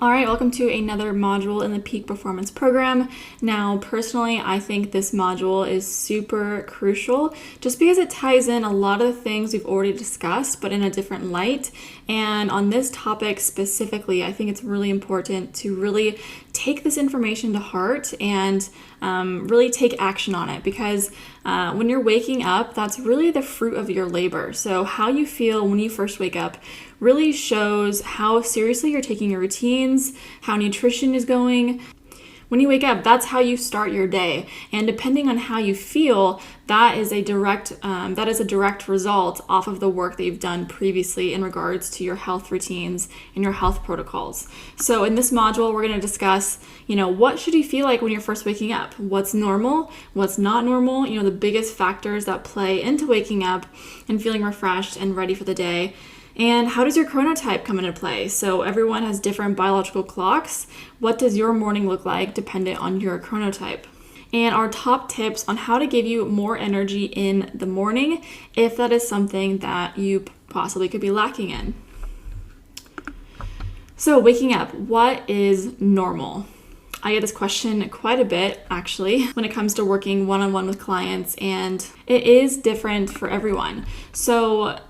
All right, welcome to another module in the Peak Performance Program. Now, personally, I think this module is super crucial just because it ties in a lot of the things we've already discussed, but in a different light. And on this topic specifically, I think it's really important to really take this information to heart and really take action on it, because when you're waking up, that's really the fruit of your labor. So how you feel when you first wake up really shows how seriously you're taking your routines, how nutrition is going. When you wake up, that's how you start your day. And depending on how you feel, that is a direct result off of the work that you've done previously in regards to your health routines and your health protocols. So in this module, we're going to discuss, what should you feel like when you're first waking up? What's normal? What's not normal? The biggest factors that play into waking up and feeling refreshed and ready for the day. And how does your chronotype come into play? So everyone has different biological clocks. What does your morning look like dependent on your chronotype? And our top tips on how to give you more energy in the morning if that is something that you possibly could be lacking in. So waking up, what is normal? I get this question quite a bit, actually, when it comes to working one-on-one with clients, and it is different for everyone. So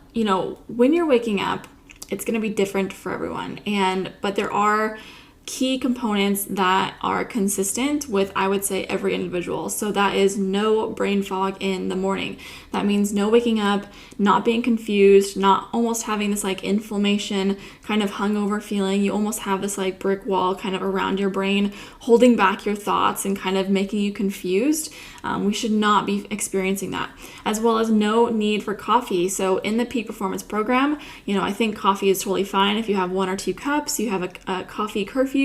when you're waking up, it's going to be different for everyone. But there are key components that are consistent with, I would say, every individual. So that is no brain fog in the morning. That means no waking up, not being confused, not almost having this inflammation, kind of hungover feeling. You almost have this brick wall kind of around your brain, holding back your thoughts and kind of making you confused. We should not be experiencing that, as well as no need for coffee. So in the Peak Performance Program, I think coffee is totally fine. If you have 1 or 2 cups, you have a coffee curfew.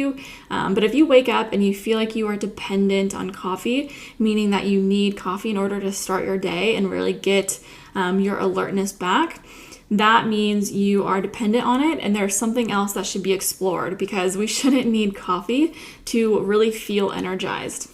But if you wake up and you feel like you are dependent on coffee, meaning that you need coffee in order to start your day and really get your alertness back, that means you are dependent on it, and there's something else that should be explored, because we shouldn't need coffee to really feel energized.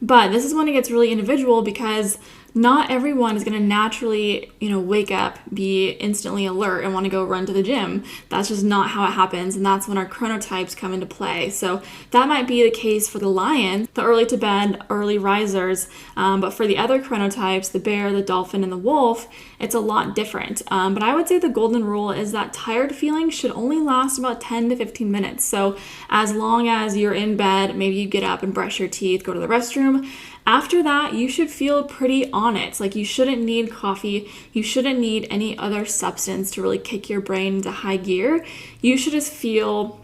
But this is when it gets really individual, because not everyone is going to naturally, wake up, be instantly alert and want to go run to the gym. That's just not how it happens. And that's when our chronotypes come into play. So that might be the case for the lion, the early to bed, early risers. But for the other chronotypes, the bear, the dolphin, and the wolf, it's a lot different. But I would say the golden rule is that tired feeling should only last about 10 to 15 minutes. So as long as you're in bed, maybe you get up and brush your teeth, go to the restroom. After that, you should feel pretty on it. You shouldn't need coffee. You shouldn't need any other substance to really kick your brain into high gear. You should feel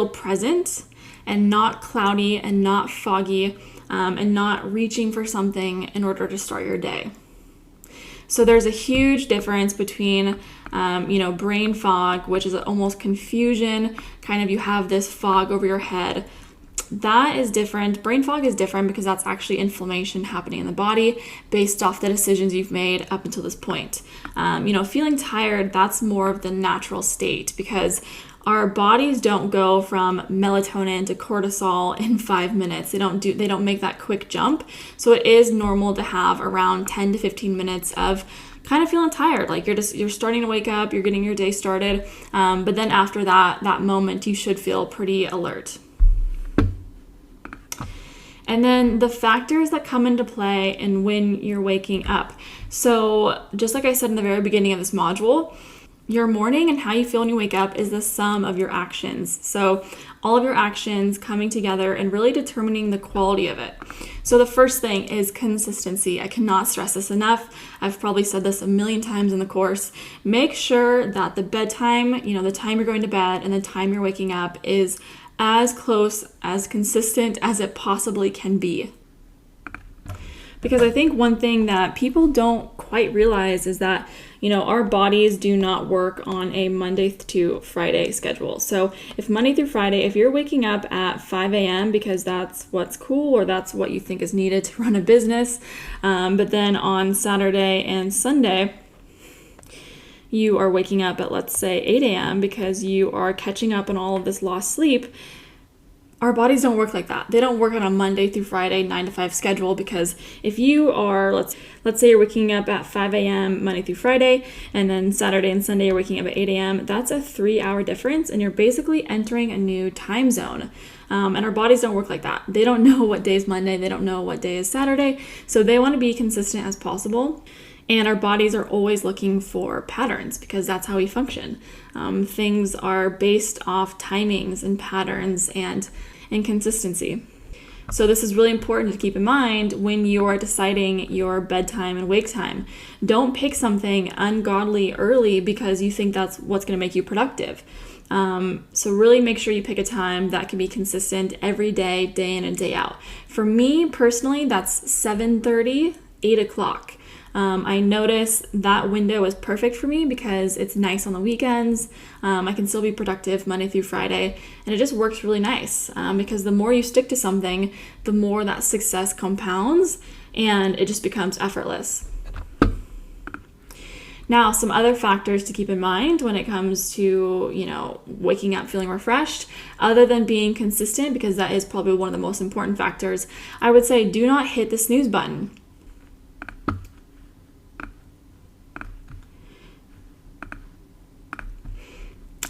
present and not cloudy and not foggy and not reaching for something in order to start your day. So there's a huge difference between, brain fog, which is almost confusion, kind of you have this fog over your head. That is different. Brain fog is different because that's actually inflammation happening in the body based off the decisions you've made up until this point. Feeling tired, that's more of the natural state, because our bodies don't go from melatonin to cortisol in 5 minutes. They don't make that quick jump. So it is normal to have around 10 to 15 minutes of kind of feeling tired, you're starting to wake up, you're getting your day started. But then after that moment, you should feel pretty alert. And then the factors that come into play and when you're waking up. So just like I said in the very beginning of this module, your morning and how you feel when you wake up is the sum of your actions. So all of your actions coming together and really determining the quality of it. So the first thing is consistency. I cannot stress this enough. I've probably said this a million times in the course. Make sure that the bedtime, the time you're going to bed and the time you're waking up is as close, as consistent as it possibly can be. Because I think one thing that people don't quite realize is that, our bodies do not work on a Monday to Friday schedule. So if Monday through Friday, if you're waking up at 5 a.m. because that's what's cool or that's what you think is needed to run a business, but then on Saturday and Sunday, you are waking up at, let's say, 8 a.m. because you are catching up on all of this lost sleep, Our bodies don't work like that. They don't work on a Monday through Friday 9 to 5 schedule, because if you are, let's say you're waking up at 5 a.m. Monday through Friday, and then Saturday and Sunday you're waking up at 8 a.m., that's a 3-hour difference, and you're basically entering a new time zone. And our bodies don't work like that. They don't know what day is Monday. They don't know what day is Saturday. So they want to be consistent as possible. And our bodies are always looking for patterns, because that's how we function. Things are based off timings and patterns and consistency. So this is really important to keep in mind when you are deciding your bedtime and wake time. Don't pick something ungodly early because you think that's what's going to make you productive. So really make sure you pick a time that can be consistent every day, day in and day out. For me personally, that's 7:30, 8 o'clock. I notice that window is perfect for me because it's nice on the weekends. I can still be productive Monday through Friday, and it just works really nice because the more you stick to something, the more that success compounds and it just becomes effortless. Now, some other factors to keep in mind when it comes to, waking up feeling refreshed, other than being consistent, because that is probably one of the most important factors, I would say do not hit the snooze button.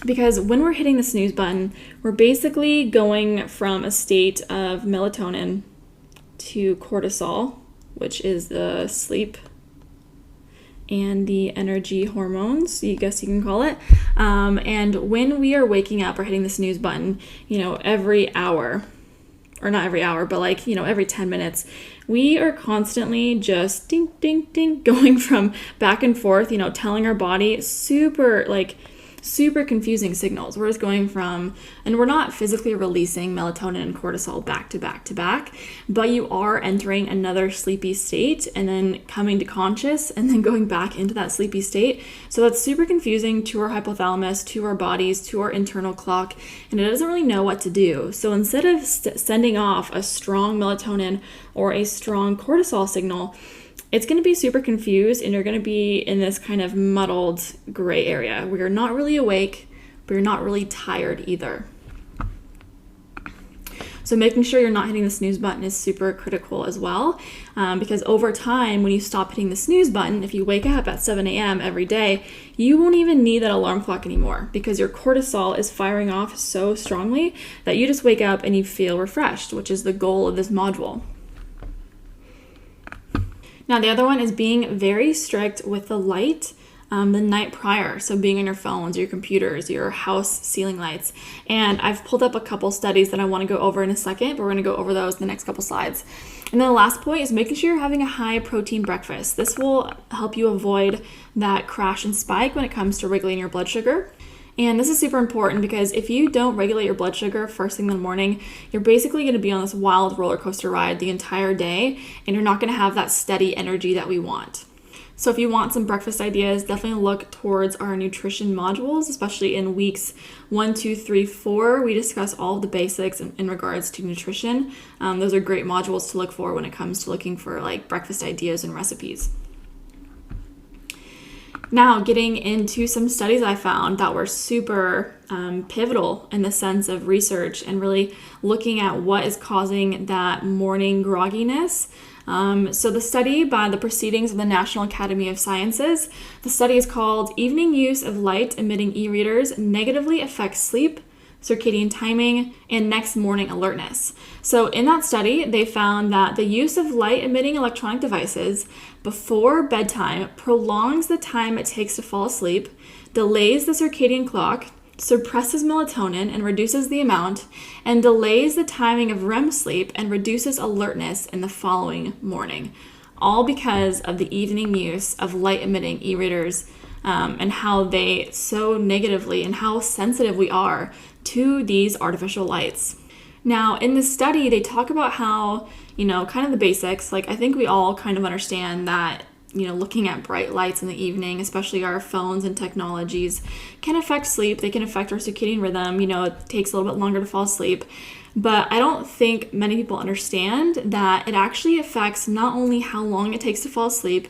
Because when we're hitting the snooze button, we're basically going from a state of melatonin to cortisol, which is the sleep and the energy hormones, I guess you can call it. And when we are waking up or hitting the snooze button, every hour, or not every hour, but every 10 minutes, we are constantly just ding, ding, ding, going from back and forth, telling our body super confusing signals. We're just going from, and we're not physically releasing melatonin and cortisol back to back to back, but you are entering another sleepy state and then coming to conscious and then going back into that sleepy state. So that's super confusing to our hypothalamus, to our bodies, to our internal clock, and it doesn't really know what to do. So instead of sending off a strong melatonin or a strong cortisol signal, it's going to be super confused, and you're going to be in this kind of muddled gray area where you're not really awake, but you're not really tired either. So making sure you're not hitting the snooze button is super critical as well, because over time, when you stop hitting the snooze button, if you wake up at 7 a.m. every day, you won't even need that alarm clock anymore, because your cortisol is firing off so strongly that you just wake up and you feel refreshed, which is the goal of this module. Now, the other one is being very strict with the light the night prior. So being on your phones, your computers, your house ceiling lights. And I've pulled up a couple studies that I want to go over in a second, but we're going to go over those in the next couple slides. And then the last point is making sure you're having a high protein breakfast. This will help you avoid that crash and spike when it comes to regulating your blood sugar. And this is super important because if you don't regulate your blood sugar first thing in the morning, you're basically going to be on this wild roller coaster ride the entire day, and you're not going to have that steady energy that we want. So if you want some breakfast ideas, definitely look towards our nutrition modules, especially in weeks 1, 2, 3, 4. We discuss all of the basics in regards to nutrition. Those are great modules to look for when it comes to looking for breakfast ideas and recipes. Now, getting into some studies I found that were super pivotal in the sense of research and really looking at what is causing that morning grogginess. So the study by the Proceedings of the National Academy of Sciences, the study is called Evening Use of Light-Emitting E-Readers Negatively Affects Sleep, Circadian Timing, and Next Morning Alertness. So in that study, they found that the use of light-emitting electronic devices before bedtime prolongs the time it takes to fall asleep, delays the circadian clock, suppresses melatonin and reduces the amount, and delays the timing of REM sleep and reduces alertness in the following morning. All because of the evening use of light-emitting e-readers and how they so negatively and how sensitive we are to these artificial lights. Now, in this study, they talk about how, kind of the basics. I think we all kind of understand that, looking at bright lights in the evening, especially our phones and technologies, can affect sleep. They can affect our circadian rhythm. It takes a little bit longer to fall asleep. But I don't think many people understand that it actually affects not only how long it takes to fall asleep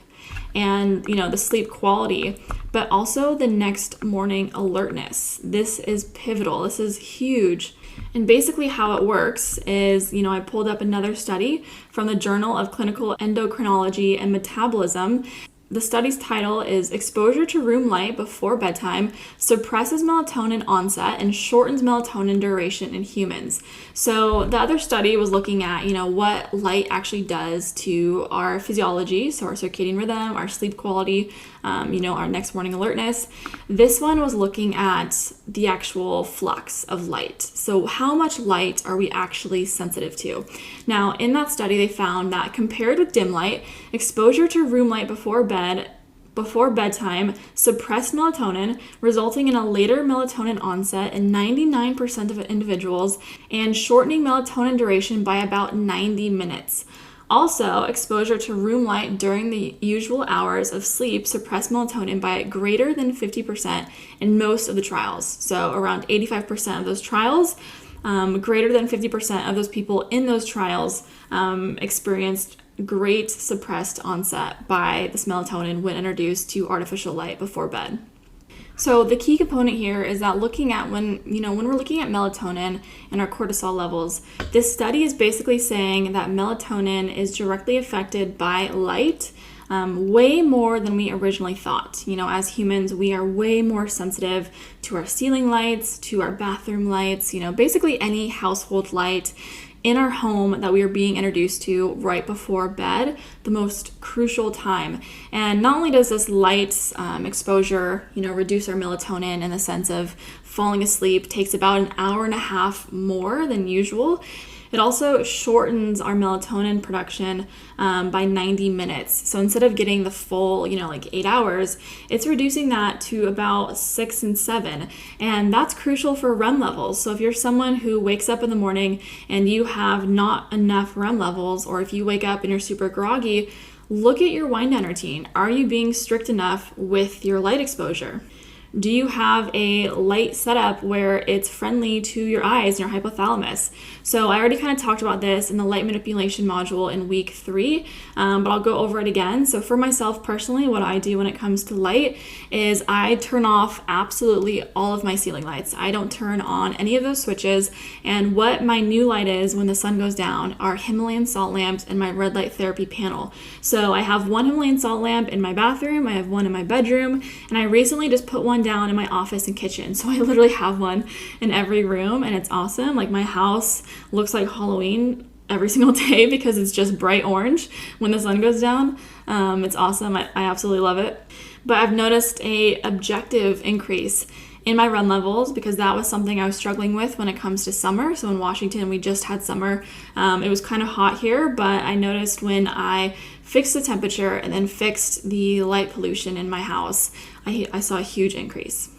and, the sleep quality, but also the next morning alertness. This is pivotal. This is huge. And basically how it works is, I pulled up another study from the Journal of Clinical Endocrinology and Metabolism. The study's title is Exposure to Room Light Before Bedtime Suppresses Melatonin Onset and Shortens Melatonin Duration in Humans. So the other study was looking at, what light actually does to our physiology, so our circadian rhythm, our sleep quality, our next morning alertness. This one was looking at the actual flux of light. So how much light are we actually sensitive to? Now, in that study, they found that compared with dim light, exposure to room light before bedtime suppressed melatonin, resulting in a later melatonin onset in 99% of individuals and shortening melatonin duration by about 90 minutes. Also, exposure to room light during the usual hours of sleep suppressed melatonin by greater than 50% in most of the trials. So around 85% of those trials, greater than 50% of those people in those trials experienced great suppressed onset by this melatonin when introduced to artificial light before bed. So the key component here is that looking at when we're looking at melatonin and our cortisol levels, this study is basically saying that melatonin is directly affected by light way more than we originally thought. As humans, we are way more sensitive to our ceiling lights, to our bathroom lights, basically any household light in our home that we are being introduced to right before bed, the most crucial time. And not only does this light exposure, reduce our melatonin in the sense of falling asleep, takes about an hour and a half more than usual, it also shortens our melatonin production by 90 minutes. So instead of getting the full, 8 hours, it's reducing that to about 6 and 7. And that's crucial for REM levels. So if you're someone who wakes up in the morning and you have not enough REM levels, or if you wake up and you're super groggy, look at your wind down routine. Are you being strict enough with your light exposure? Do you have a light setup where it's friendly to your eyes and your hypothalamus? So I already kind of talked about this in the light manipulation module in week 3, but I'll go over it again. So for myself personally, what I do when it comes to light is I turn off absolutely all of my ceiling lights. I don't turn on any of those switches. And what my new light is when the sun goes down are Himalayan salt lamps and my red light therapy panel. So I have one Himalayan salt lamp in my bathroom, I have one in my bedroom, and I recently just put one down in my office and kitchen. So I literally have one in every room, and it's awesome. Like, my house looks like Halloween every single day because it's just bright orange when the sun goes down. It's awesome. I absolutely love it. But I've noticed a objective increase in my REM levels because that was something I was struggling with when it comes to summer. So in Washington, we just had summer. It was kind of hot here, but I noticed when I fixed the temperature and then fixed the light pollution in my house, I saw a huge increase.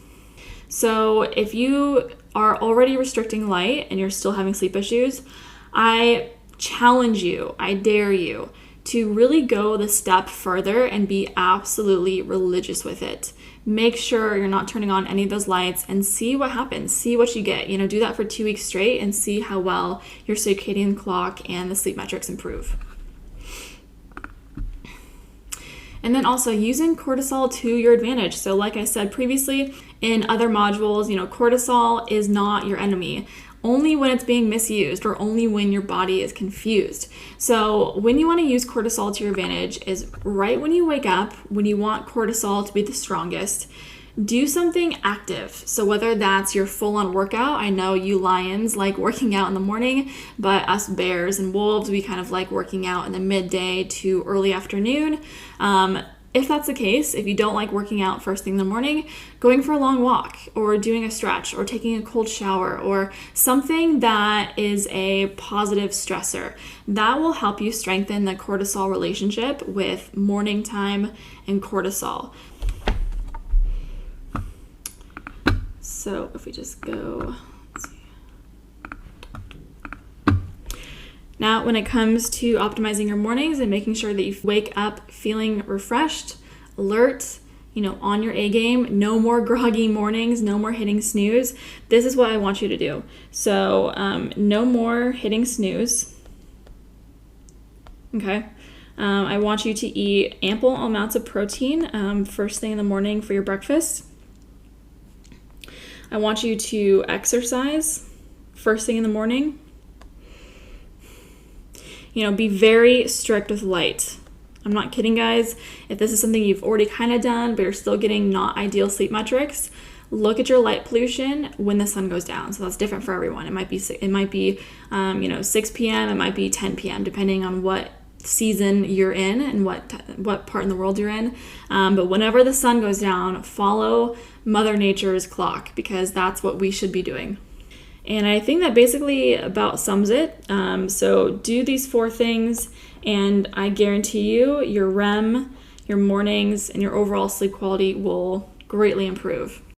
So if you are already restricting light and you're still having sleep issues, I challenge you, I dare you to really go the step further and be absolutely religious with it. Make sure you're not turning on any of those lights and see what happens. See what you get. Do that for 2 weeks straight and see how well your circadian clock and the sleep metrics improve. And then also using cortisol to your advantage. So like I said previously in other modules, cortisol is not your enemy. Only when it's being misused or only when your body is confused. So when you want to use cortisol to your advantage is right when you wake up, when you want cortisol to be the strongest. Do something active. So whether that's your full-on workout, I know you lions like working out in the morning, but us bears and wolves, we kind of like working out in the midday to early afternoon. If that's the case, if you don't like working out first thing in the morning, going for a long walk or doing a stretch or taking a cold shower or something that is a positive stressor, that will help you strengthen the cortisol relationship with morning time and cortisol. So if we just go, let's see. Now, when it comes to optimizing your mornings and making sure that you wake up feeling refreshed, alert, on your A game, no more groggy mornings, no more hitting snooze. This is what I want you to do. So no more hitting snooze. Okay. I want you to eat ample amounts of protein first thing in the morning for your breakfast. I want you to exercise first thing in the morning. Be very strict with light. I'm not kidding, guys. If this is something you've already kind of done, but you're still getting not ideal sleep metrics, look at your light pollution when the sun goes down. So that's different for everyone. It might be 6 p.m. It might be 10 p.m. depending on what season you're in and what part in the world you're in. But whenever the sun goes down, follow Mother Nature's clock, because that's what we should be doing. And I think that basically about sums it. So do these 4 things, and I guarantee you your REM, your mornings, and your overall sleep quality will greatly improve.